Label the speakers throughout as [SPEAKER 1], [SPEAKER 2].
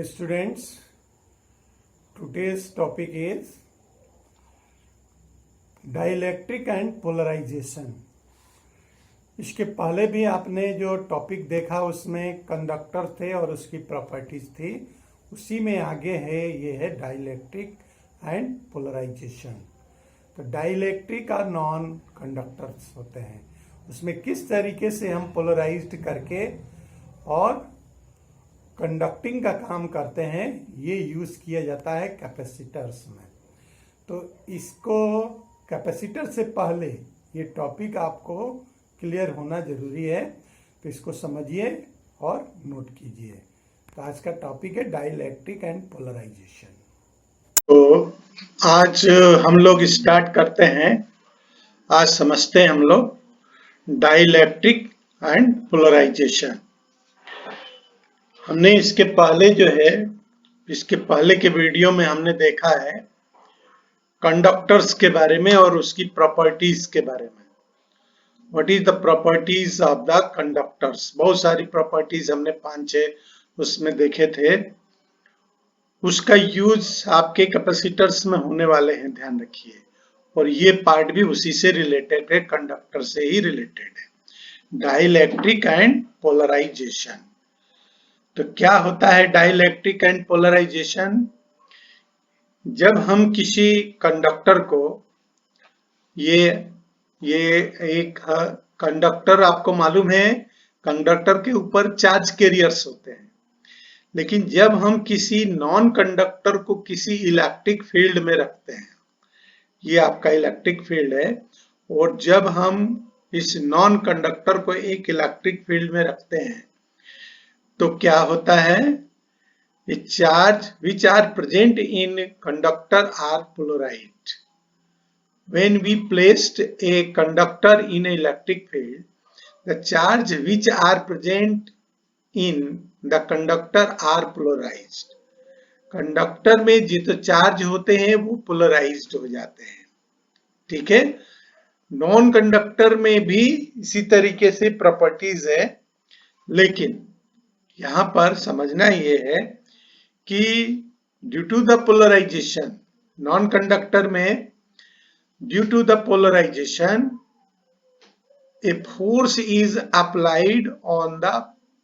[SPEAKER 1] Dear students, today's topic is dielectric and polarisation. इसके पहले भी आपने जो टॉपिक देखा उसमें कंडक्टर थे और उसकी प्रॉपर्टीज थी, उसी में आगे है ये है डाइलेक्ट्रिक एंड पोलराइजेशन। तो डाइलेक्ट्रिक और नॉन कंडक्टर्स होते हैं, उसमें किस तरीके से हम पोलराइज्ड करके और कंडक्टिंग का काम करते हैं, ये यूज़ किया जाता है कैपेसिटर्स में। तो इसको कैपेसिटर से पहले ये टॉपिक आपको क्लियर होना ज़रूरी है, तो इसको समझिए और नोट कीजिए। तो आज का टॉपिक है डाइलेक्ट्रिक एंड पोलराइजेशन।
[SPEAKER 2] तो आज हम लोग स्टार्ट करते हैं। आज समझते हैं हम लोग डाइलेक्ट्रिक एंड पोलराइजेशन। हमने इसके पहले के वीडियो में हमने देखा है कंडक्टर्स के बारे में और उसकी प्रॉपर्टीज के बारे में। What is the properties of the conductors. बहुत सारी प्रॉपर्टीज हमने 5-6 उसमें देखे थे। उसका यूज आपके कैपेसिटर्स में होने वाले हैं, ध्यान रखिए। और ये पार्ट भी उसी से रिलेटेड है, कंडक्टर से ही रिलेटेड है। Dielectric and polarisation. तो क्या होता है डाइलेक्ट्रिक एंड पोलराइजेशन? जब हम किसी कंडक्टर को ये एक कंडक्टर, आपको मालूम है कंडक्टर के ऊपर चार्ज कैरियर्स होते हैं, लेकिन जब हम किसी नॉन कंडक्टर को किसी इलेक्ट्रिक फील्ड में रखते हैं, ये आपका इलेक्ट्रिक फील्ड है, और जब हम इस नॉन कंडक्टर को एक इलेक्ट्रिक फील्ड में रखते हैं तो क्या होता है? Charge which are present in conductor are polarized. When we placed a conductor in an electric field, the charge which are present in the conductor are polarized. Conductor में जितने चार्ज होते हैं वो पोलराइज्ड हो जाते हैं, ठीक है। नॉन कंडक्टर में भी इसी तरीके से प्रॉपर्टीज है, लेकिन यहां पर समझना ये है कि due to the polarisation, non conductor में due to the polarisation a force is applied on the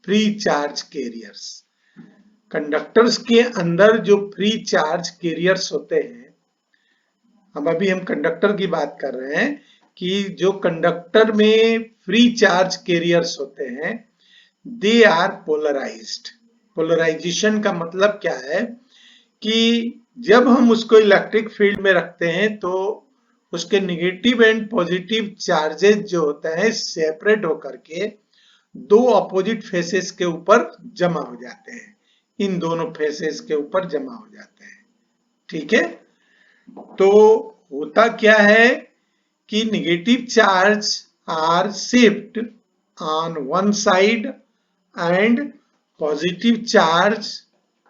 [SPEAKER 2] free charge carriers. Conductors के अंदर जो फ्री चार्ज कैरियर्स होते हैं, हम कंडक्टर की बात कर रहे हैं कि जो कंडक्टर में फ्री चार्ज कैरियर्स होते हैं, दे आर पोलराइज्ड। पोलराइजेशन का मतलब क्या है कि जब हम उसको इलेक्ट्रिक फील्ड में रखते हैं तो उसके नेगेटिव एंड पॉजिटिव चार्जेस जो होते हैं सेपरेट होकर के दो अपोजिट फेसेस के ऊपर जमा हो जाते हैं, इन दोनों फेसेस के ऊपर जमा हो जाते हैं, ठीक है। तो होता क्या है कि negative charge are shift on one side and positive charge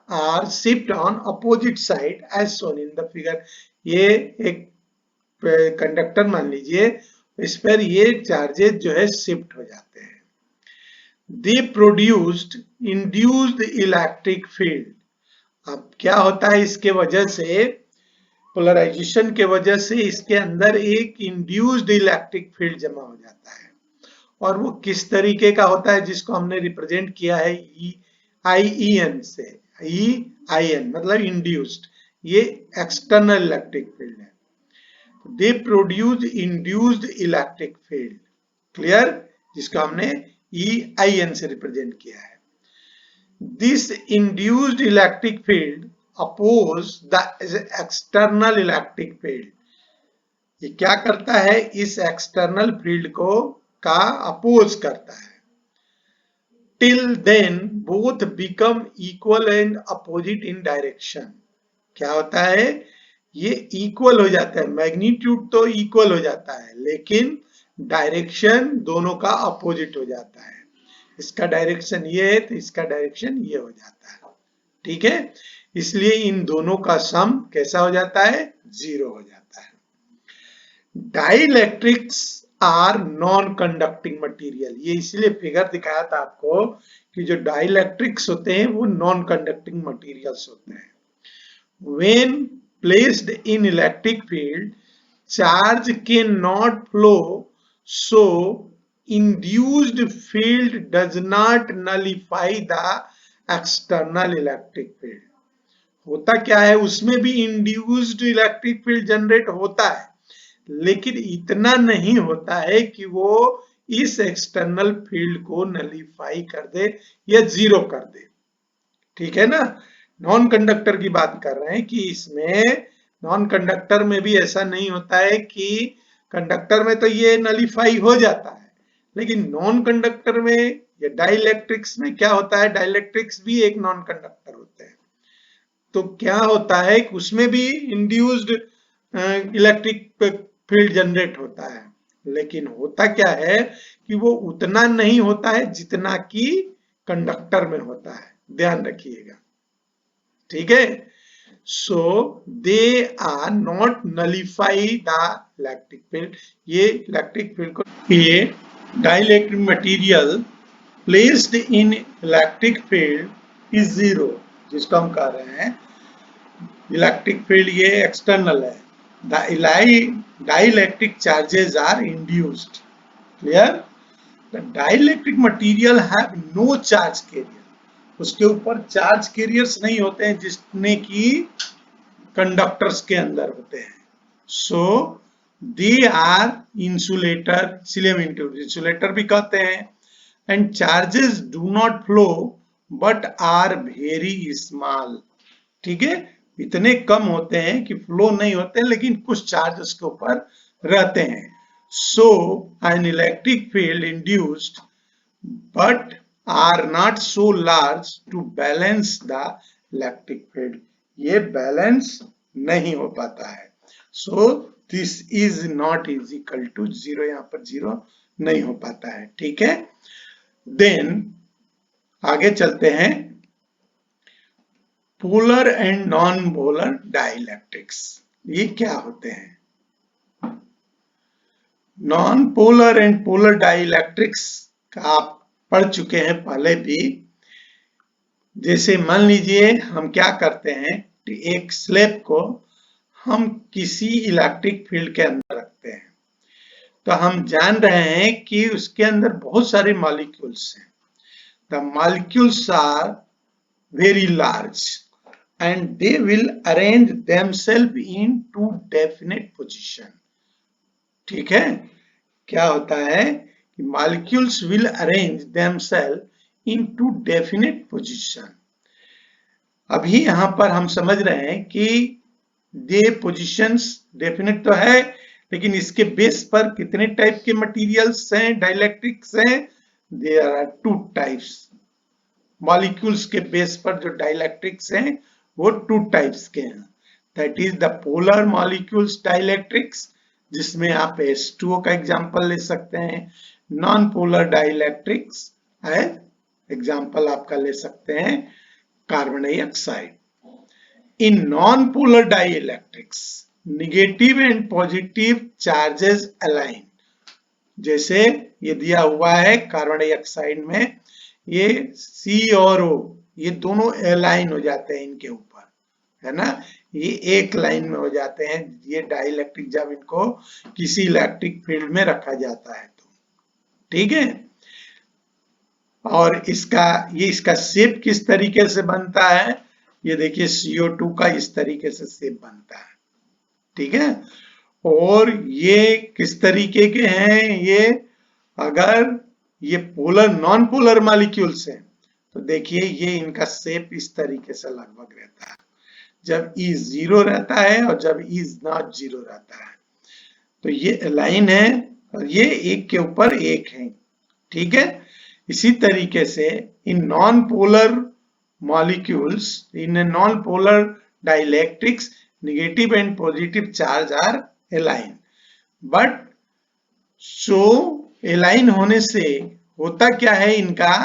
[SPEAKER 2] are shift on opposite side as shown in the figure। ये एक कंडक्टर मान लीजिए, इस पर ये चार्जेस जो है शिफ्ट हो जाते हैं। दे प्रोड्यूस्ड इंड्यूस्ड इलेक्ट्रिक फील्ड। अब क्या होता है, इसके वजह से पोलराइजेशन के वजह से इसके अंदर एक इंड्यूस्ड इलेक्ट्रिक फील्ड जमा हो जाता है, और वो किस तरीके का होता है, जिसको हमने रिप्रेजेंट किया है IEN से। IEN मतलब इंड्यूस्ड, ये एक्सटर्नल इलेक्ट्रिक फील्ड है। They produce induced electric field, clear, जिसको हमने EIN से रिप्रेजेंट किया है। This induced electric field oppose the external electric field. ये क्या करता है, इस एक्सटर्नल फील्ड को का अपोज करता है। Till then both become equal and opposite in direction. क्या होता है, ये इक्वल हो जाता है, मैग्नीट्यूड तो इक्वल हो जाता है, लेकिन डायरेक्शन दोनों का अपोजिट हो जाता है। इसका डायरेक्शन ये है तो इसका डायरेक्शन ये हो जाता है, ठीक है। इसलिए इन दोनों का सम कैसा हो जाता है, 0 हो जाता है। Dielectrics are non conducting material. ये इसलिए फिगर दिखाया था आपको कि जो डाइलेक्ट्रिक्स होते हैं वो नॉन कंडक्टिंग मटेरियल्स होते हैं। When placed in electric field, charge cannot flow, so induced field does not nullify the external electric field। होता क्या है, उसमें भी इंड्यूस्ड इलेक्ट्रिक फील्ड जनरेट होता है, लेकिन इतना नहीं होता है कि वो इस एक्सटर्नल फील्ड को नलीफाई कर दे या जीरो कर दे। ठीक है ना, नॉन कंडक्टर की बात कर रहे हैं कि इसमें नॉन कंडक्टर में भी ऐसा नहीं होता है कि कंडक्टर में तो ये नलीफाई हो जाता है, लेकिन नॉन कंडक्टर में या डाइलेक्ट्रिक्स में क्या होता है, डाइलेक्ट्रिक्स भी एक नॉन कंडक्टर होते हैं, तो क्या होता है कि उसमें भी इंड्यूस्ड इलेक्ट्रिक फील्ड जनरेट होता है, लेकिन होता क्या है कि वो उतना नहीं होता है जितना कि कंडक्टर में होता है, ध्यान रखिएगा। ठीक है, so they are not nullify the electric field. ये इलेक्ट्रिक फील्ड को, ये dielectric material placed in electric field is zero, जिसको हम कह रहे हैं इलेक्ट्रिक फील्ड, ये एक्सटर्नल है। The dielectric charges are induced. Clear? The dielectric material have no charge carrier. उसके ऊपर चार्ज कैरियर्स नहीं होते हैं जितने की कंडक्टर्स के अंदर होते हैं। सो दे आर इंसुलेटर, इसलिए हम इंसुलेटर भी कहते हैं। And charges do not flow but are very small. ठीक है, इतने कम होते हैं कि फ्लो नहीं होते, लेकिन कुछ चार्ज उसके ऊपर रहते हैं। So an electric field induced but are not so large to balance the electric field। ये बैलेंस नहीं हो पाता है। so this is not is equal to zero, यहां पर जीरो नहीं हो पाता है। ठीक है, देन आगे चलते हैं, polar and non polar dielectrics. ये क्या होते हैं? Non polar and polar dielectrics का आप पढ़ चुके हैं पहले भी। जैसे मान लीजिए हम क्या करते हैं, एक स्लैब को हम किसी इलेक्ट्रिक फील्ड के अंदर रखते हैं, तो हम जान रहे हैं कि उसके अंदर बहुत सारे मॉलिक्यूल्स हैं। The molecules are very large and they will arrange themselves into definite position. ठीक है, क्या होता है कि molecules will arrange themselves into definite position. अभी यहां पर हम समझ रहे हैं कि दे पोजीशंस डेफिनेट तो है, लेकिन इसके बेस पर कितने टाइप के मटेरियल्स हैं, डाइलेक्ट्रिक्स हैं? There are two types. Molecules के बेस पर जो डाइलेक्ट्रिक्स हैं वो टू टाइप्स के हैं। That is the polar molecules dielectrics, जिसमें आप H2O का एग्जांपल ले सकते हैं। नॉन पोलर डाइलेक्ट्रिक्स है, एग्जांपल आपका ले सकते हैं carbon dioxide. In non polar dielectrics negative and positive charges align. जैसे ये दिया हुआ है कार्बन डाइऑक्साइड में, ये C और O ये दोनों अलाइन हो जाते हैं इनके ऊपर, है ना, ये एक लाइन में हो जाते हैं। ये डाइलेक्ट्रिक जब इनको किसी इलेक्ट्रिक फील्ड में रखा जाता है तो, ठीक है। और इसका शेप किस तरीके से बनता है, ये देखिए CO2 का इस तरीके से शेप बनता है, ठीक है। और ये किस तरीके के हैं, ये अगर ये पोलर नॉन पोलर मॉलिक्यूल्स हैं तो देखिए ये इनका शेप इस तरीके से लगभग रहता है, जब E जीरो रहता है और जब E नॉट जीरो रहता है तो ये अलाइन है और ये एक के ऊपर एक है, ठीक है। इसी तरीके से in non polar molecules, in non polar dielectrics negative and positive charge are align, but so align होने से होता क्या है इनका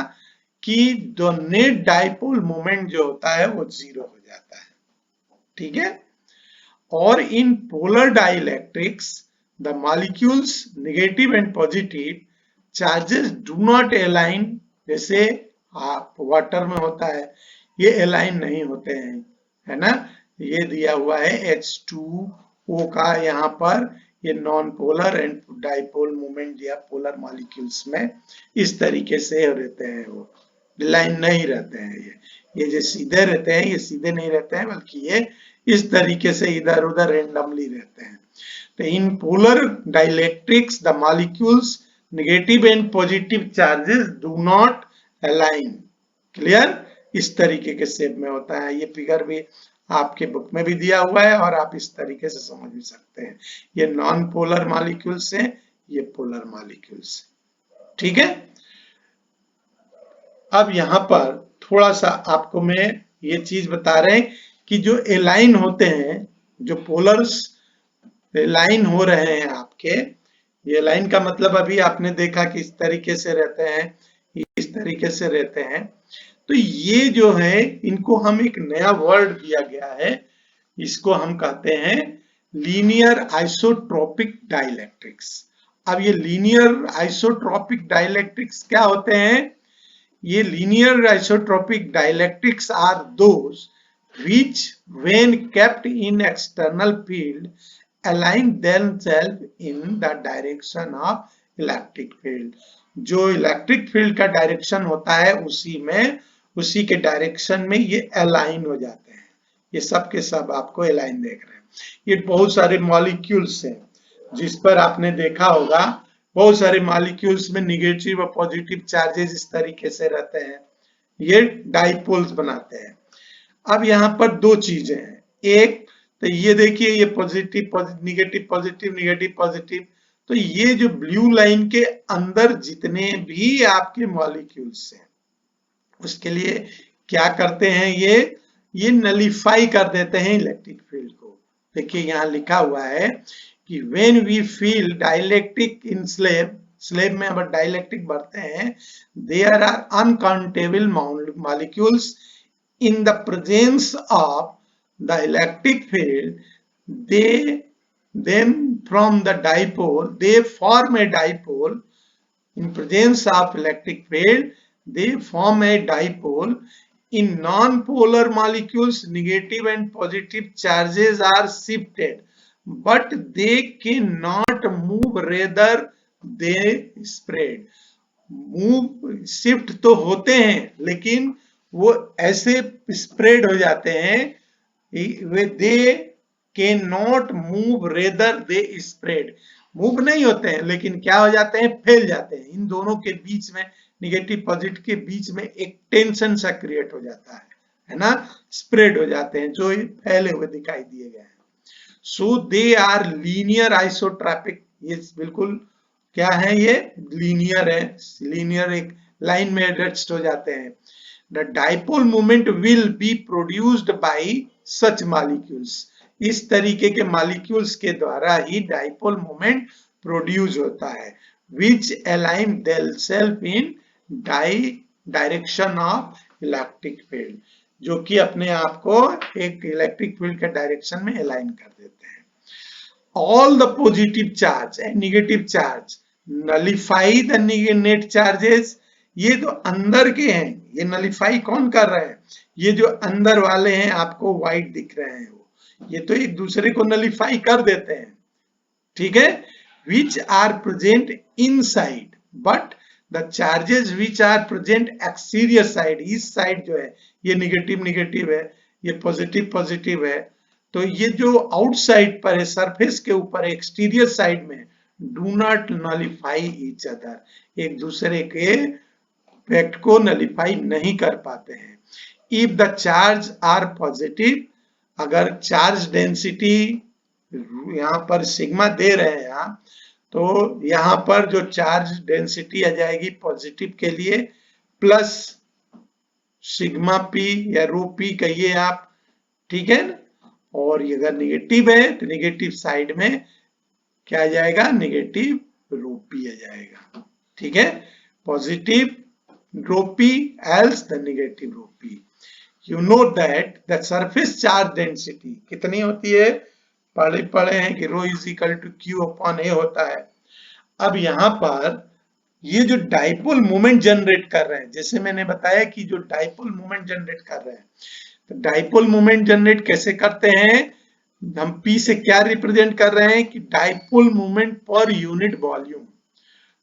[SPEAKER 2] कि द नेट डाइपोल मोमेंट जो होता है वो जीरो हो जाता है, ठीक है। और in polar dielectrics the molecules negative and positive charges do not align, जैसे वाटर में होता है, ये अलाइन नहीं होते हैं, है ना। ये दिया हुआ है H2O का, यहाँ पर ये non polar and dipole movement या पोलर मॉलिक्यूल्स में इस तरीके से रहते हैं, वो लाइन नहीं रहते हैं। ये जो सीधे रहते हैं, ये सीधे नहीं रहते हैं, बल्कि ये इस तरीके से इधर उधर रेंडमली रहते हैं। तो in polar dielectrics the molecules negative and positive charges do not align. Clear? इस तरीके के शेप में होता है। ये फिगर भी आपके बुक में भी दिया हुआ है और आप इस तरीके से समझ भी सकते हैं। ये नॉन पोलर मॉलिक्यूल्स है, ये पोलर मॉलिक्यूल्स है। ठीक है। अब यहाँ पर थोड़ा सा आपको मैं ये चीज बता रहे हैं कि जो एलाइन होते हैं, जो पोलर्स एलाइन हो रहे हैं आपके, ये लाइन का मतलब अभी आपने देखा कि इस तरीके से रहते हैं, इस तरीके से रहते हैं। तो ये जो है, इनको हम एक नया वर्ड दिया गया है, इसको हम कहते हैं लीनियर आइसोट्रोपिक डाइलेक्ट्रिक्स। अब ये लीनियर आइसोट्रोपिक डाइलेक्ट्रिक्स क्या होते हैं? ये linear isotropic dielectrics are those which when kept in external field align themselves in the direction of electric field। जो इलेक्ट्रिक फील्ड का डायरेक्शन होता है उसी के डायरेक्शन में ये अलाइन हो जाते हैं। ये सब के सब आपको अलाइन देख रहे हैं। ये बहुत सारे मॉलिक्यूल्स हैं जिस पर आपने देखा होगा, बहुत सारे मॉलिक्यूल्स में निगेटिव और पॉजिटिव चार्जेस इस तरीके से रहते हैं, ये डाइपोल्स बनाते हैं। अब यहाँ पर दो चीजें हैं, एक तो ये देखिए, ये positive negative positive negative positive, तो ये जो ब्लू लाइन के अंदर जितने भी आपके मॉलिक्यूल्स हैं उसके लिए क्या करते हैं, ये नलिफाई कर देते हैं इलेक्ट्रिक फील्ड को। देखिए यहाँ लिखा हुआ है कि when we feel dielectric in slab में अगर डाइलेक्ट्रिक बढ़ते हैं, there are uncountable molecules in the presence of the electric field, they form a dipole. In presence of electric field, they form a dipole. In non-polar molecules, negative and positive charges are shifted, but they cannot move, rather they spread. Move, shift तो होते हैं, लेकिन वो ऐसे spread हो जाते हैं, way they can not move, rather they spread. Move नहीं होते हैं, लेकिन क्या हो जाते हैं, फैल जाते हैं। इन दोनों के बीच में, निगेटिव पॉजिटिव के बीच में एक टेंशन सा क्रिएट हो जाता है ना, स्प्रेड हो जाते हैं, जो फैले हुए दिखाई दिए गए हैं। सो दे आर लीनियर आइसोट्रॉपिक। ये बिल्कुल क्या है, ये लीनियर है, लीनियर एक लाइन में एडजस्ट हो जाते हैं। The dipole moment will be produced by such molecules। इस तरीके के मॉलिक्यूल्स के द्वारा ही डाइपोल मोमेंट प्रोड्यूस होता है, which align themselves in direction of electric field, जो कि अपने आप को एक इलेक्ट्रिक फील्ड के डायरेक्शन में अलाइन कर देते हैं। All the positive charge and negative charge nullify the net charges। ये जो अंदर के हैं, ये नलिफाई कौन कर रहे हैं, ये जो अंदर वाले हैं आपको व्हाइट दिख रहे हैं, वो ये तो एक दूसरे को नलिफाई कर देते हैं। ठीक है। which are present inside but the charges which are present exterior side, इस साइड जो है ये निगेटिव निगेटिव है, ये पॉजिटिव पॉजिटिव है, तो ये जो आउटसाइड पर है, सरफेस के ऊपर एक्सटीरियर साइड में, do not nullify each other, एक दूसरे के फैक्ट को नलिफाई नहीं कर पाते हैं। If the charge are positive, अगर चार्ज डेंसिटी यहाँ पर सिग्मा दे रहे हैं आप, तो यहाँ पर जो चार्ज डेंसिटी आ जाएगी पॉजिटिव के लिए प्लस सिग्मा पी या रो पी कहिए आप, ठीक है ना। और अगर निगेटिव है तो निगेटिव साइड में क्या आ जाएगा, निगेटिव रो पी आ जाएगा। ठीक है, positive rho p else the negative rho p। You know that the surface charge density कितनी होती है, पढ़े हैं कि rho is equal to Q upon A होता है। अब यहाँ पर ये जो डाइपोल मोमेंट जनरेट कर रहे हैं, जैसे मैंने बताया कि जो डाइपोल मोमेंट जनरेट कर रहे हैं, तो डाइपोल मोमेंट जनरेट कैसे करते हैं, हम P से क्या रिप्रेजेंट कर रहे हैं कि dipole moment per unit volume,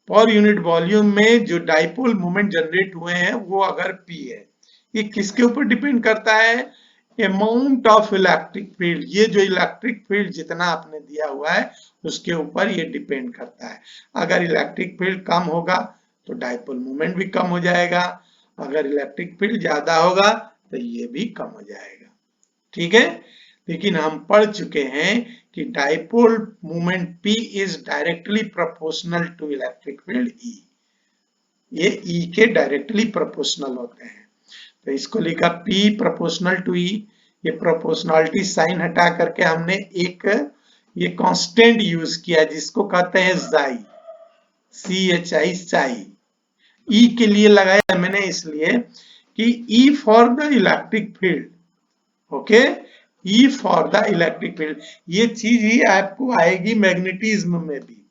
[SPEAKER 2] per unit volume में जो डाइपोल मोमेंट जनरेट हुए हैं वो अगर P है, ये किसके ऊपर डिपेंड करता है, अमाउंट ऑफ इलेक्ट्रिक फील्ड, ये जो इलेक्ट्रिक फील्ड जितना आपने दिया हुआ है उसके ऊपर ये डिपेंड करता है। अगर इलेक्ट्रिक फील्ड कम होगा तो डाइपोल मोमेंट भी कम हो जाएगा, अगर इलेक्ट्रिक फील्ड ज्यादा होगा तो ये भी कम हो जाएगा। ठीक है, लेकिन हम पढ़ चुके हैं कि dipole moment P is directly proportional to electric field E, ये E के डायरेक्टली प्रोपोर्शनल होते हैं। तो इसको लिखा P प्रोपोर्शनल टू E, ये प्रोपोर्शनलिटी साइन हटा करके हमने एक ये कांस्टेंट यूज किया जिसको कहते हैं जाई, CHI साई। E के लिए लगाया मैंने इसलिए कि E for the electric field, okay, E for the electric field, ये चीज ही आपको आएगी मैग्नेटिज्म में भी,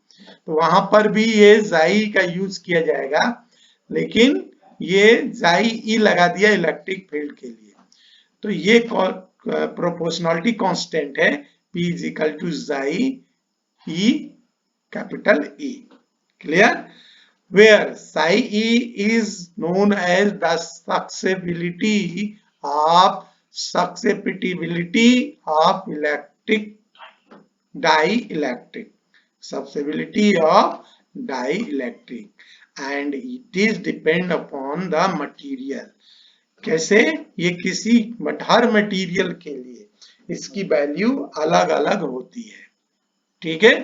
[SPEAKER 2] तो वहां पर भी ये जाई का यूज किया जाएगा, लेकिन ये जाई E लगा दिया इलेक्ट्रिक फील्ड के लिए। तो ये प्रोपोर्शनलिटी कांस्टेंट है, P इज इक्वल टू जाई E capital E, clear, where psi E is known as the susceptibility of electric dielectric, susceptibility of dielectric, and it is depend upon the material। कैसे, ये किसी हर material के लिए इसकी value अलग अलग होती है। ठीक है,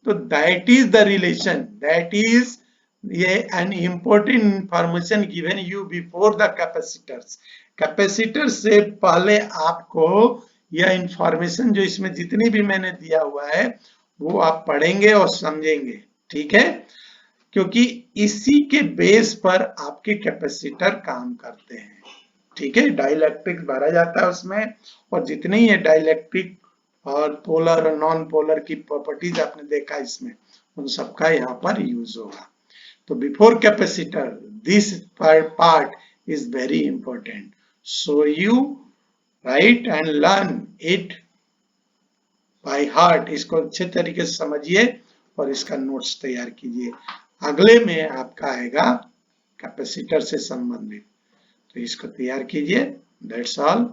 [SPEAKER 2] तो that is the relation, that is ये an important information given you before the capacitors. Capacitor से पहले आपको यह इंफॉर्मेशन जो इसमें जितनी भी मैंने दिया हुआ है वो आप पढ़ेंगे और समझेंगे। ठीक है, क्योंकि इसी के बेस पर आपके कैपेसिटर काम करते हैं। ठीक है, डाइलेक्ट्रिक भरा जाता है उसमें, और जितनी ये डाइलेक्ट्रिक और पोलर और नॉन पोलर की प्रॉपर्टीज आपने देखा इसमें, उन सबका यहाँ पर यूज होगा। तो before capacitor this part is very important, so you right and learn it by heart, इसको अच्छे तरीके से समझिए और इसका नोट्स तैयार कीजिए। अगले में आपका आएगा कैपेसिटर से संबंधित, तो इसको तैयार कीजिए। That's all.